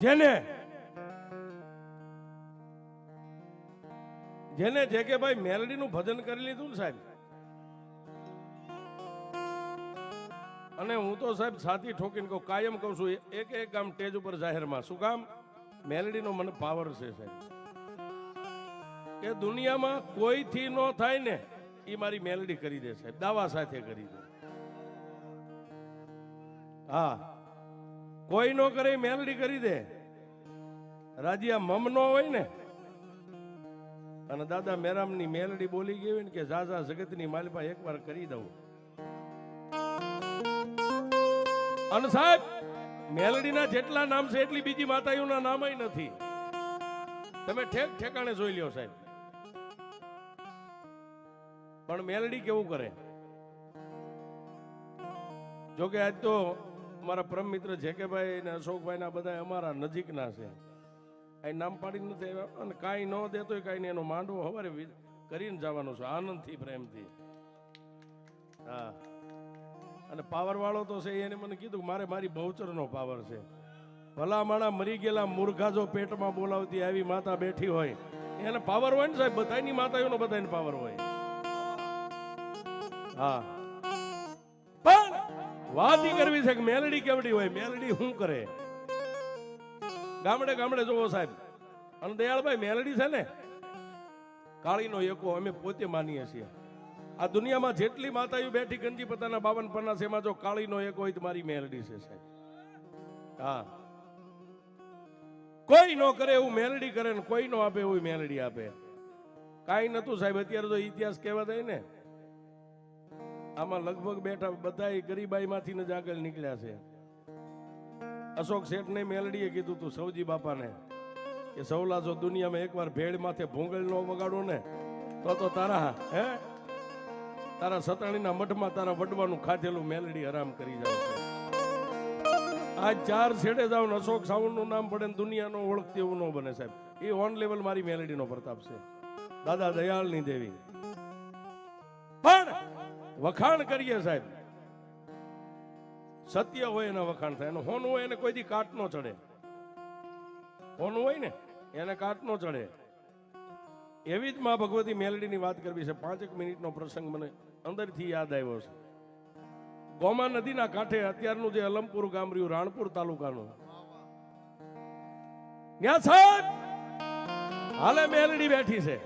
જેને જેને જે કે ભાઈ મેલડીનું ભજન કરી લીધું ને સાહેબ, અને હું તો સાહેબ છાતી ઠોકીને કહું, કાયમ કહું છું, એક એક ગામ સ્ટેજ ઉપર જાહેરમાં, શું કામ? મેલડીનો મને પાવર છે સાહેબ, કે દુનિયામાં કોઈથી ન થાય ને એ મારી મેલડી કરી દે સાહેબ, દાવા સાથે કરી દે. હા, કોઈ નો કરે મેલડી કરી દે. રાજીયા મમ નો હોય ને, અને દાદા મેરામની મેલડી બોલી ગઈ હોય ને કે ઝાઝા જગતની માલિપા એકવાર કરી દઉં. અને સાહેબ મેલડીના જેટલા નામ છે એટલી બીજી માતાઓના નામ નથી. તમે ઠેક ઠેકાણે જોઈ લ્યો સાહેબ. પણ મેલડી કેવું કરે? જોકે આજ તો મારા પરમ મિત્ર જેકેભાઈ ને અશોકભાઈ ના બધા અમારા નજીકના છે, આ નામ પાડી નથી આવ્યા, અને કાંઈ ન દેતો કાંઈ નહીં, એનો માંડવો સવારે કરીને જવાનો છે આનંદથી પ્રેમથી. હા, અને પાવર વાળો તો છે, એને મને કીધું મારે મારી બહુચરનો પાવર છે. ભલા માણા મરી ગયેલા મૂર્ખા જો પેટમાં બોલાવતી આવી માતા બેઠી હોય એને પાવર હોય ને સાહેબ, બધાની માતાઓનો બધાને પાવર હોય. હા, પણ વાત ઈ કરવી છે કે મેલડી કેવડી હોય, મેલડી શું કરે? ગામડે ગામડે જોવો સાહેબ, અને દયાળભાઈ મેલડી છે ને કાળીનો એકો અમે પોતે માનીએ છીએ. આ દુનિયામાં જેટલી માતાઓ બેઠી ગંજી પતાના 52 એમાં જો કાળીનો એકો હોય તો મારી મેલડી છે સાહેબ. હા, કોઈ નો કરે એવું મેલડી કરે ને કોઈ નો આપે એવું મેલડી આપે. કાંઈ નતું સાહેબ, અત્યારે તો ઇતિહાસ કહેવા જાય ને, આમાં લગભગ બેઠા બધા ગરીબાઈ માંથી જ આગળ નીકળ્યા છે. અશોક શેઠ ને મેલડીએ કીધું તું સૌજી બાપાને કે સૌલા જો દુનિયામાં એકવાર ભેળ માથે ભોંગળ નો વગાડો ને તો તારા તારા સતાણીના મઠમાં તારા વડવાનું ખાધેલું મેલડી આરામ કરી જાવ. આ 4 છેડે જાવ ને અશોક સાવણ નું નામ પડે ને દુનિયાનો ઓળખતી એવું ન બને સાહેબ. એ ઓન લેવલ મારી મેલડીનો પ્રતાપ છે, દાદા દયાળની દેવી. પણ વખાણ કરીએ સાહેબ, સત્ય હોય એના વખાણ થાય, અને હોનું હોય એને કોઈ દી કાટ નો ચડે. હોનું હોય ને એને કાટ નો ચડે. એવી જ માં ભગવતી મેલડીની વાત કરવી છે. 5 મિનિટનો પ્રસંગ મને અંદરથી યાદ આવ્યો છે. ગોમા નદીના કાંઠે અત્યારનું જે અલમપુર ગામ રહ્યું, રાણપુર તાલુકાનું, ત્યાં સાહેબ હાલે મેલડી બેઠી છે.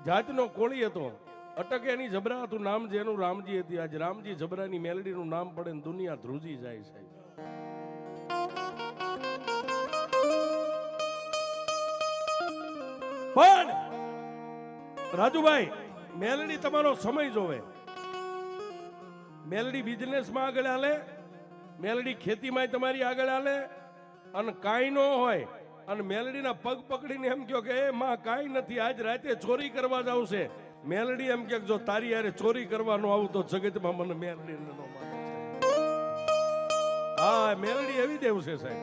જાતનો કોળી હતો, અટકે એની જબરા હતું નામ, જેનું રામજી હતી. આજ રામજી જબરાની મેલડીનું નામ પડે ને દુનિયા ધ્રુજી જાય સાહેબ. પણ રાજુભાઈ, મેલડી તમારો સમય જોવે. મેલડી બિઝનેસમાં આગળ હાલે, મેલડી ખેતીમાં તમારી આગળ હાલે, અને કાંઈ ન હોય અને મેલડીના પગ પકડીને એમ કહો કે એ માં કાંઈ નથી, આજ રાતે ચોરી કરવા જાવ છે. મેલડી એમ કે જો તારી યારે ચોરી કરવાનો આવું તો જગતમાં મને મેલડી ન માને. હા, મેલડી એવી દેવ છે સાહેબ.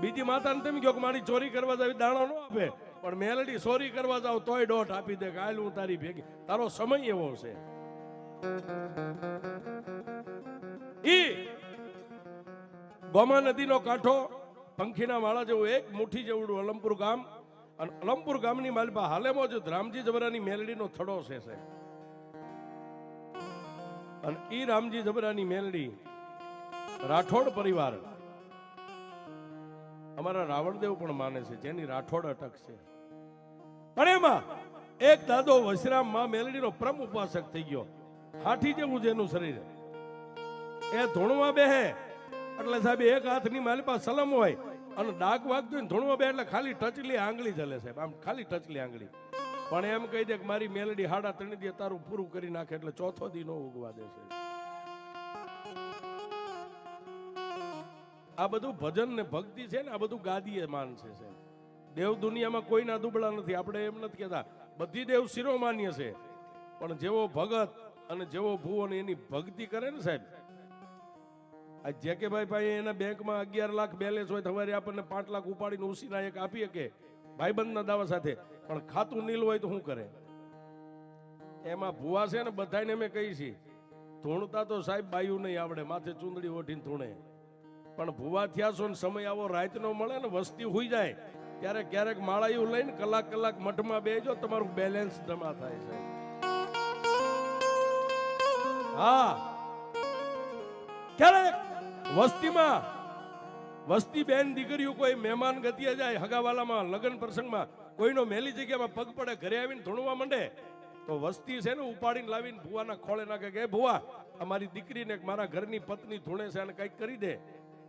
બીજી માતાને તમે કહો કે મારી ચોરી કરવા જાવ, દાણો ન આપે, પણ મેલડી ચોરી કરવા જાવ તોય દોઢ આપી દે કે હાલ હું તારી ભેગી. તારો સમય એવો છે. ઈ ગોમા નદીનો કાંઠો, પંખીના માળા જેવું એક મુઠ્ઠી જેવડું અલમપુર ગામ, અને અલમપુર ગામની માલપા હાલે મોજુદ રામજી જબરાની મેલડીનો થડો છે સાહેબ. અને ઈ રામજી જબરાની મેલડી રાઠોડ પરિવાર, અમારા રાવણદેવ પણ માને છે, જેની રાઠોડ અટક છે. પણ એમાં એક દાદો વશરામ માં મેલડીનો પરમ ઉપાસક થઈ ગયો. હાથી જેવું જેનું શરીર, એ ધૂણવા બેહે એટલે સાહેબ એક હાથની માલિપા સલમ હોય, અને ડાક વાગતું ને ધૂણવા બે એટલે ખાલી ટચલી આંગળી જલે સાહેબ, આમ ખાલી ટચલી આંગળી. પણ એમ કહી દે કે મારી મેલડી 3.5 દી તારું પૂરું કરી નાખે એટલે ચોથો દી નો ઉગવા દે છે. આ બધું ભજન ને ભક્તિ છે ને, આ બધું ગાદીએ માન છે સાહેબ. દેવ દુનિયામાં કોઈના દુબળા નથી. આપણે એમ નથી કહેતા બધી દેવ શિરોમાન્ય છે, પણ જેવો ભગત અને જેવો ભૂવો ને એની ભક્તિ કરે ને સાહેબ. આ જેકેભાઈ ભાઈ એના બેંકમાં 11 લાખ બેલેન્સ હોય, સવારે આપણને 5 લાખ ઉપાડીને ઉસીના એક આપી શકે ભાઈબંધના દાવા સાથે, પણ ખાતું નીલ હોય તો શું કરે? એમાં ભુવા છે ને બધાને અમે કહી છીએ ધૂણતા તો સાહેબ બાયું નહીં આવડે, માથે ચૂંદડી ઓઢીને ધૂણે, પણ ભુવા થયા છો ને સમય આવો રાતનો મળે ને વસ્તી હોઈ જાય ત્યારે ક્યારેક માળાયું લઈને કલાક કલાક મઠમાં બેજો, તમારું બેલેન્સ જમા થાય છે. હા, ક્યારેક વસ્તીમાં વસ્તી બેન દીકરીઓ કોઈ મહેમાન ગતિએ જાય, હગાવાલામાં લગ્ન પ્રસંગમાં કોઈનો મેલી જગ્યામાં પગ પડે, ઘરે આવીને ધૂણવા માંડે તો વસ્તી છે ને ઉપાડીને લાવીને ભુવાના ખોળે નાખે કે ભુવા અમારી દીકરીને મારા ઘરની પત્ની ધૂણે છે અને કંઈક કરી દે.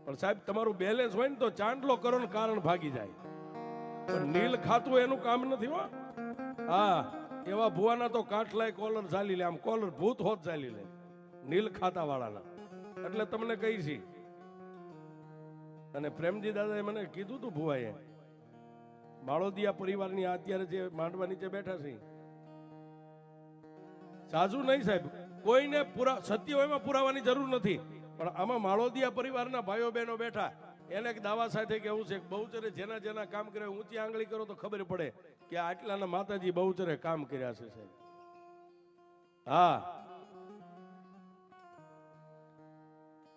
પણ સાહેબ તમારું બેલેન્સ હોય ને તો ચાંદલો કરો ને કારણ ભાગી જાય, પણ નીલ ખાતું એનું કામ નથી હો. હા, એવા ભુવાના તો કાઠલાય કોલર ચાલી લે, આમ કોલર ભૂત હોત ચાલી લે નીલ ખાતા વાળાના. એટલે તમને કહી છી. અને પ્રેમજી દાદાએ મને કીધું તું ભુવાએ, માળોદિયા પરિવારની અત્યારે જે માંડવા નીચે બેઠા છે સાજુ નહીં સાહેબ, કોઈને સત્ય પુરાવાની જરૂર નથી, પણ આમાં માળોદિયા પરિવારના ભાઈઓ બહેનો બેઠા એને એક દાવા સાથે કેવું છે કે બહુચરે જેના જેના કામ કરે ઊંચી આંગળી કરો તો ખબર પડે કે આટલાના માતાજી બહુચરે કામ કર્યા છે સાહેબ. હા,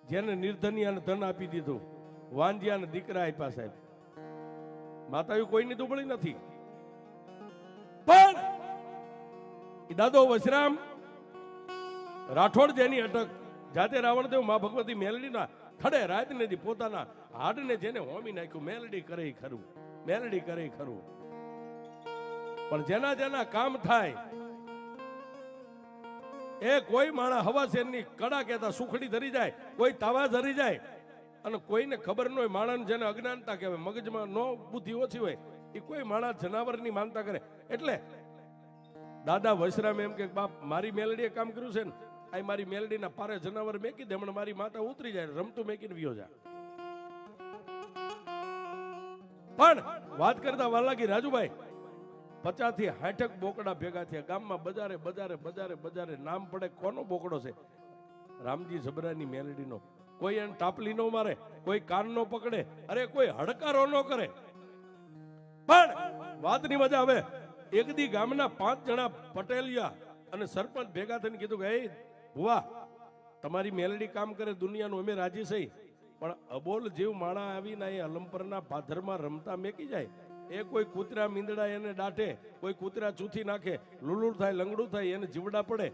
જેને નિર્ધનિયાને ધન આપી દીધું, વાંજિયાને દીકરા આપ્યા સાહેબ, માતાઓ કોઈની દુબળી નથી. પણ દાદો વશરામ રાઠોડ જેની અટક જાતે રાવણદેવ માં ભગવતી મેલડીના ખડે રાત ને પોતાના હાડને જેને હોમી નાખ્યું, મેલડી કરે ખરું, મેલડી કરે ખરું. પણ જેના જેના કામ થાય એ કોઈ માણા હવા શેરની કડા કહેતા સુખડી ધરી જાય, કોઈ તાવા ધરી જાય, અને કોઈને ખબર ન હોય માણસ જેને અજ્ઞાનતા કહેવાય, મગજમાં નો બુદ્ધિ ઓછી હોય એ કોઈ માણસ જનાવરની માનતા કરે. એટલે દાદા વશરામ એમ કે બાપ મારી મેલડીએ કામ કર્યું છે ને, આ મારી મેલડીના પારે જનાવર મેકી દે, હમણાં મારી માતા ઉતરી જાય, રમતું મેકીને વિયો જા. પણ વાત કરતા વાલાગી રાજુભાઈ 50 થી 60 બોકડા ભેગા થયા ગામમાં, બજારે બજારે બજારે બજારે નામ પડે કોનો બોકડો છે, રામજી જબરાની મેલડીનો. કોઈ એને ટાપલી નો મારે, કોઈ કાન નો પકડે, અરે કોઈ હડકારો નો કરે. પણ વાતની મજા આવે, એક દી ગામના 5 જણા પટેલિયા અને સરપંચ ભેગા થઈને કીધું કે હે ભુવા તમારી મેલડી કામ કરે દુનિયાનું અમે રાજી થઈ, પણ અબોલ જીવ માણા આવીને એ અલંપરના પાથરમાં રમતા મેકી જાય, એ કોઈ કૂતરા મીંદડા એને દાટે, કોઈ કૂતરા ચૂથી નાખે, લુલુડ થાય લંગડું થાય એને જીવડા પડે,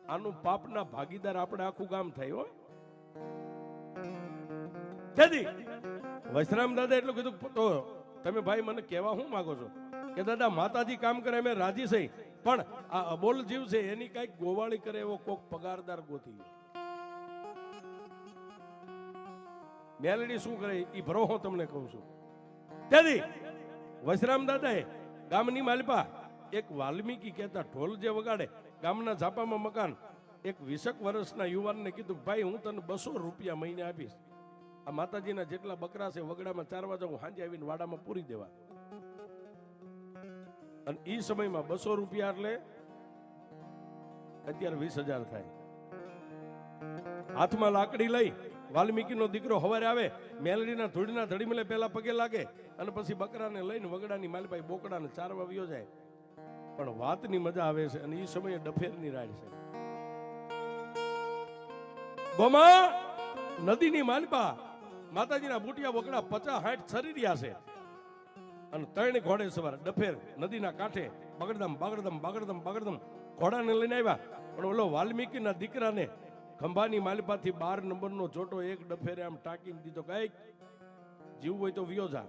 આનું પાપના ભાગીદાર આપણે આખું ગામ થાય હો. તેથી વશરામ દાદા એટલું કીધું તો તમે ભાઈ મને કહેવા શું માંગો છો કે દાદા માતાજી કામ કરે અમે રાજી થઈ, પણ આ અબોલ જીવ છે એની કઈક ગોવાળી કરે એવો કોક પગારદાર ગોતી. મેલડી શું કરે એ ભરો હું તમને કહું છું. તેથી વશરામ દાદાએ ગામની માલપા એક વાલ્મીકી કહેતા ઢોલ જે વગાડે, ગામના ઝાપામાં મકાન, એક 20 વર્ષના યુવાનને કીધું ભાઈ હું તને 200 રૂપિયા મહિને આપીશ, આ માતાજીના જેટલા બકરા છે વગડામાં ચારવા જાઉં, સાંજે આવીને વાડામાં પૂરી દેવા. અને એ સમયમાં 200 રૂપિયા એટલે અત્યારે 20,000 થાય. હાથમાં લાકડી લઈ વાલ્મીકીનો દીકરો હવારે આવે, મેલડીના ધૂળના ધડીમલે પહેલા પગે લાગે અને પછી બકરાને લઈને વગડાની માલપાઈ બોકડાને ચારવા વ્યો જાય. પણ વાતની મજા આવે છે અને એ સમયે ડફેરની રાડ છે. ગોમા નદીની માલપા માતાજીના બુટિયા બોકડા 50-60 છરી રહ્યા છે અને 3 ઘોડે સવાર ડફેર નદીના કાંઠે બગડદમ બગડદમ બગડદમ બગડદમ ઘોડાને લઈને આવ્યા. પણ ઓલો વાલ્મીકીના દીકરાને ખંભાની માલપાથી 12 નંબરનો જોટો એક ડફેરે આમ ટાંકીને દીધો, કઈ જીવ હોય તો વિયો જા.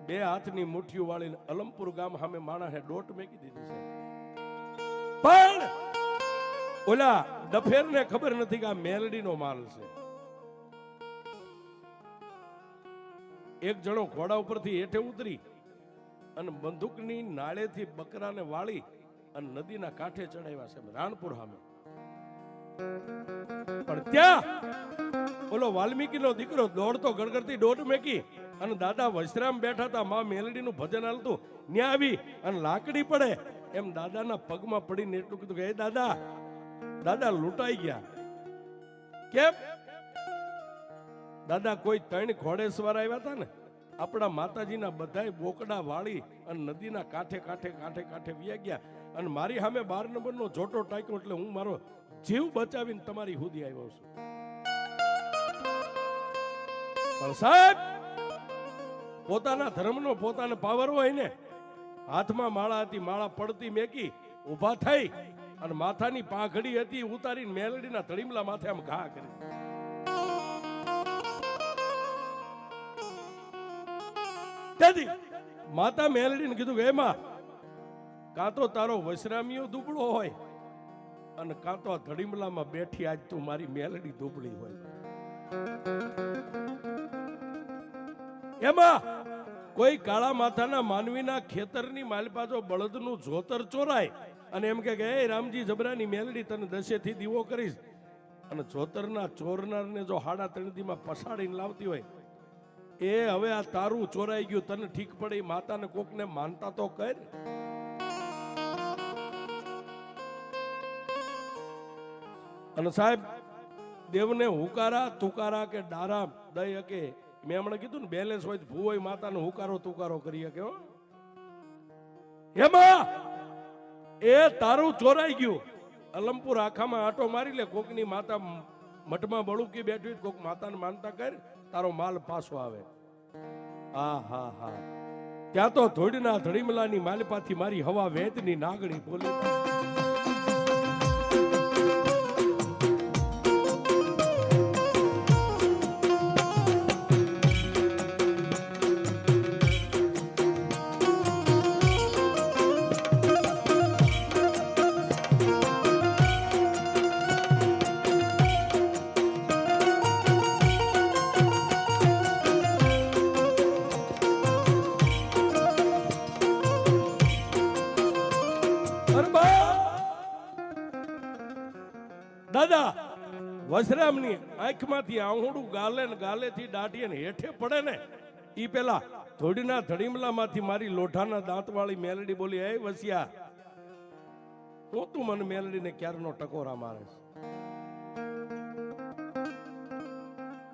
2 હાથની મુઠ્ઠીઓ વાળીને અલમપુર ગામ સામે માણસે ડોટ મેકી દીધી છે. પણ ઓલા ડફેરને ખબર નથી કે આ મેલડીનો માલ છે. એક જણો ઘોડા ઉપરથી હેઠે ઉતરી અને બંદૂકની નાળેથી બકરાને વાળી અને નદીના કાંઠે ચડાવ્યા છે રાણપુર સામે. પણ ત્યાં ઓલો વાલ્મીકીનો દીકરો દોડતો ગડગડતી દોટ મેકી અને દાદા વશરામ બેઠા હતા, માં મેલડીનું ભજન હાલતું, ન્યા આવી અને લાકડી પડે એમ દાદાના પગમાં પડીને એટલું કીધું કે હે દાદા, દાદા લૂંટાઈ ગયા. કેમ? દાદા કોઈ 3 ઘોડે સવાર આવ્યા હતા ને આપણા માતાજીના બધાય બોકડા વાળી અને નદીના કાંઠે કાંઠે કાંઠે કાંઠે વ્યા ગયા અને મારી સામે 12 નંબરનો જોટો ટાક્યો એટલે હું મારો જીવ બચાવીને તમારી સુધી આવ્યો છું. પણ સાહેબ, પોતાના ધર્મનો પોતાને પાવર હોય ને, હાથમાં માળા હતી, માળા પડતી મેકી ઊભા થઈ અને માથાની પાંખડી હતી ઉતારીને મેલડીના તળીમલા માથે આમ ઘા કરી. તેથી માતા મેલડીને કીધું કે એમાં કાં તો તારો વૈશ્રામીઓ દુબળો હોય અને કાં તો આ ધડીમલામાં બેઠી આજ તું મારી મેલડી દુબળી હોય. એમાં કોઈ કાળા માથાના માનવીના ખેતરની માલપાજો બળદનું જોતર ચોરાય અને એમ કે એ રામજી જબરાની મેલડી તને દશેથી દીવો કરીશ અને જોતરના ચોરનારને જો હાડા તણદીમાં પસાડીને લાવતી હોય, એ હવે આ તારું ચોરાઈ ગયું તને ઠીક પડે, માતાને કોકને માનતા તો કર. અને સાહેબ, દેવને હુકારા તુકારા કે ડારા દઈ કે મેં હમણાં કીધું ને, બેલેન્સ હોય તો ભૂ હોય માતાનો હુકારો તુકારો કરી શકે. એમાં એ તારું ચોરાઈ ગયું. અલમપુર આખામાં આટો મારી લે, કોકની માતા મઠમાં બળુકી બેઠી, કોક માતાને માનતા કર, તારો માલ પાછો આવે. હા હા હા, ત્યાં તો ધોડના ધડીમલાની માલપાથી મારી હવા વેદની નાગણી બોલી. દાદા, વસરામની આંખમાંથી આહુડું ગાલે ને ગાલેથી દાટીએ ને હેઠે પડે ને, ઈ પેલા ધોડીના ધડીમલામાંથી મારી લોઢાના દાંતવાળી મેલડી બોલી, એ વસિયા, હું તું મને મેલડીને ક્યારનો ટકોરા મારે.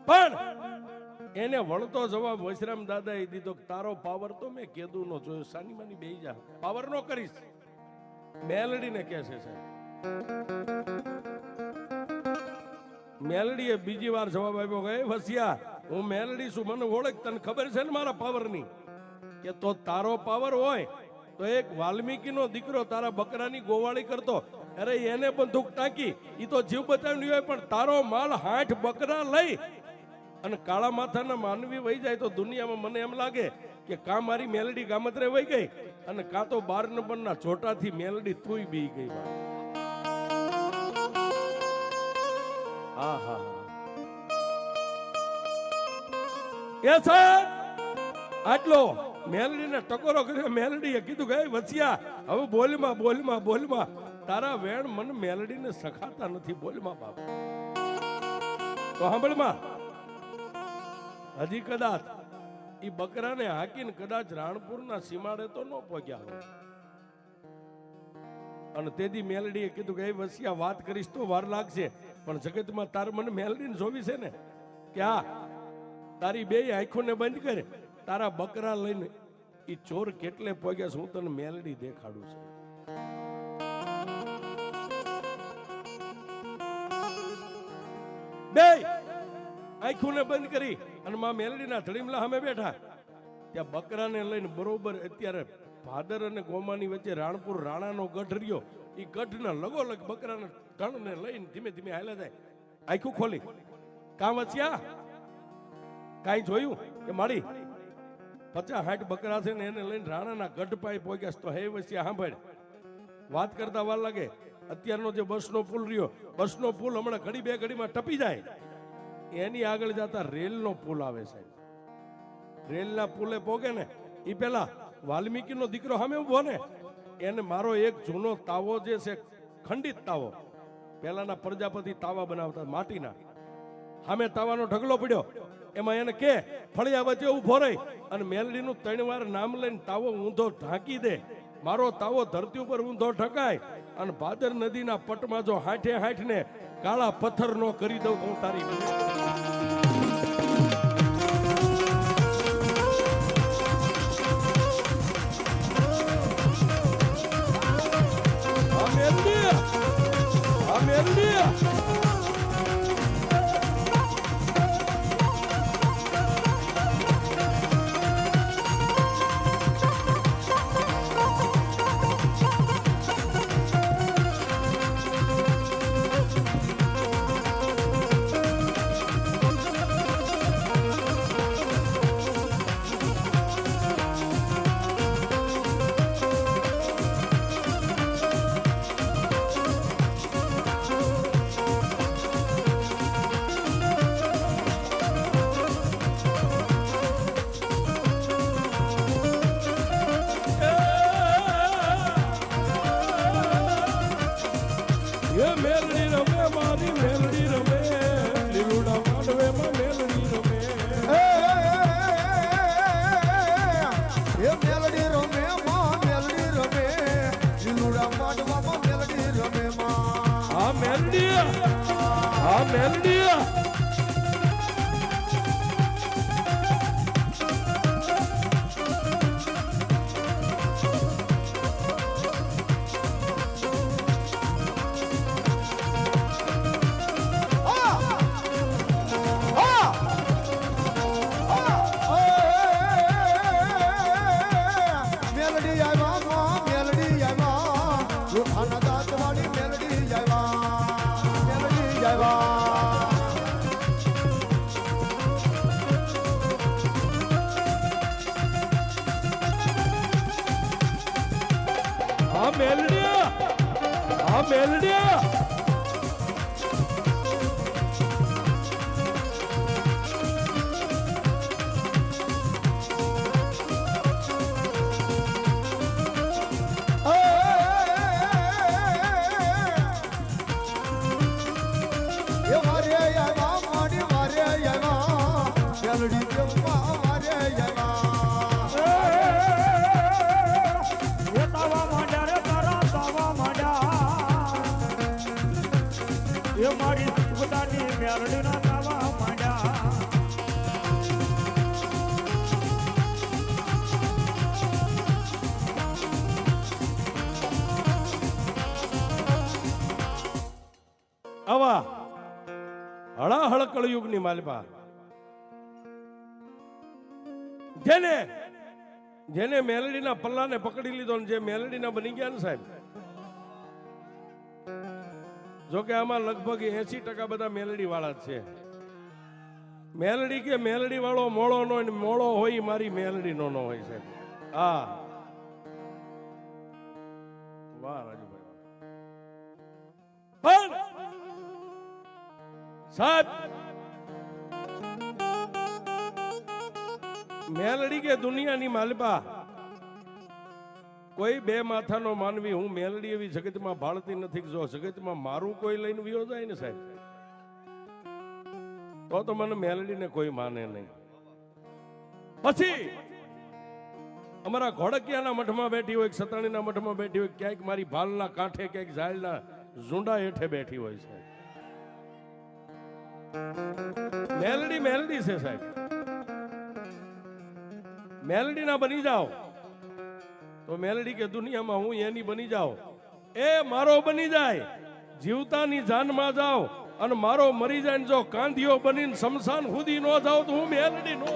પણ એને વળતો જવાબ વસરામ દાદાએ દીધો, તારો પાવર તો મેં કેદુ નો જોયો, સાની માની બેહી જા, પાવર નો કરીશ. મેલડીને કહે છે સાહેબ. મેલડીએ બીજી વાર જવાબ આપ્યો કે વસિયા, હું મેલડી છું, મને ઓળખ, તને ખબર છે ને મારા પાવરની? કે તો તારો પાવર હોય તો એક વાલ્મીકીનો દીકરો તારા બકરાની ગોવાળી કરતો, અરે એને બંદૂક ટાંકી, ઈ તો જીવ બચાવી હોય, પણ તારો માલ 60 બકરા લઈ અને કાળા માથાના માનવી વહી જાય તો દુનિયામાં મને એમ લાગે કે કાં મારી મેલડી ગામત્રે વહી ગઈ અને કાં તો 12 નંબરના ચોટાથી મેલડી તુંય બી ગઈ. આટલો મેલડીને ટકોરો કર્યો. મેલડીએ કીધું કે વસિયા, હવે બોલમાં બોલમાં બોલમાં, તારા વેણ મને મેલડીને સખાતા નથી, બોલમાં બાપ. તો સાંભળમાં, હજી કદાચ ઈ બકરાને હાકીને કદાચ રાણપુરના સીમાડે તો ન પહોંચ્યા હોય. અને તેથી મેલડીએ કીધું કે વસિયા, વાત કરીશ તો વાર લાગશે, પણ જગતમાં તાર મને મેલડીને જોવી છે ને, કે આ તારી બે આંખોને બંધ કરે, તારા બકરા લઈને ઈ ચોર કેટલે પહોંચ્યા છે હું તને મેલડી દેખાડું છું. બે આંખોને બંધ કરી અને માં મેલડીના ધડીમલા સામે બેઠા. ત્યાં બકરાને લઈને બરોબર અત્યારે ભાદર અને ગોમાની વચ્ચે રાણપુર રાણાનો ગઢ રહ્યો, એ ગઢના લગોલગ બકરાના ધણને લઈને ધીમે ધીમે હાલ્યા જાય. આંખું ખોલી, કાં વચ્યા કાંઈ જોયું કે મારી 50-60 બકરા છે ને એને લઈને રાણાના ગઢ પાઈ પહોંચ્યા. તો હે વચ્યા સાંભળ, વાત કરતા વાર લાગે. અત્યારનો જે બસનો પુલ રહ્યો, બસનો પુલ હમણાં ઘડી બે ઘડીમાં ટપી જાય, એની આગળ જતા રેલનો પુલ આવે છે. રેલના પુલે પોગે ને એ પેલા વાલ્મીકીનો દીકરો સામે ઉભો ને, એને મારો એક જૂનો તાવો જે છે, ખંડિત તાવો, પેલાના પ્રજાપતિ તાવા બનાવતા માટીના, સામે તાવાનો ઢગલો પડ્યો. એમાં એને કે ફળિયા વચ્ચે ઉભો રહી અને મેલડીનું 3 વાર નામ લઈને તાવો ઊંધો ઢાંકી દે, મારો તાવો ધરતી ઉપર ઊંધો ઢકાય અને ભાદર નદીના પટમાં જો 60 ને કાળા પથ્થર નો કરી દઉં તો તારી. મેલડી મેલડી રમે મારી મેલડી રમે લીલુડા માંડવેમાં મેલડી રમે એ મેલડી રમે માં મેલડી રમે લીલુડા માંડવામાં મેલડી રમે માં આ મેલડી મેલડી આવ્યા માં મેલડી આવ્યા રૂઠાના દાંતવાળી મેલડી આવ્યા મેલડી આવ્યા આ મેલડી મેલડી દેવમાં વારે આવ્યા એ તાવા માંડ્યા રે તારા તાવા માંડ્યા એ મારી પોતાની મેરડીના તાવા માંડ્યા આવા હળાહળ કળયુગની માલિપા જેને મેલડીના પલ્લાને પકડી લીધો ને જે મેલડીના બની ગયા ને સાહેબ, જો કે આમાં લગભગ 80% બધા મેલડી વાળા જ છે. મેલડી કે મેલડી વાળો મોળો નો હોય, મોળો હોય મારી મેલડી નો હોય સાહેબ. હા વાહ રાજુભાઈ. પણ સાહેબ મેલડી કે દુનિયાની માલપા કોઈ બે માથાનો માનવી હું મેલડી એવી જગતમાં ભાળતી નથી. જો જગતમાં મારું કોઈ લઈને વિયો જાય ને સાહેબ તો મને મેલડીને કોઈ માને નહીં. પછી અમારા ઘોડકિયાના મઠમાં બેઠી હોય, સતાણીના મઠમાં બેઠી હોય, ક્યાંક મારી ભાલના કાંઠે, ક્યાંક ઝાડના ઝુંડા હેઠે બેઠી હોય છે. મેલડી મેલડી છે સાહેબ. મેલડી ના બની જાઓ તો મેલડી કે દુનિયામાં હું એની બની જાઉં, એ મારો બની જાય. જીવતાની જાનમાં જાઓ અને મારો મરી જાય ને જો કાંધિયો બનીને શમશાન સુધી નો જાવ તો હું મેલડી નો.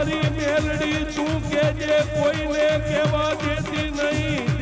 મારી મેલડી તું કેજે કોઈને કેવા દેતી નહીં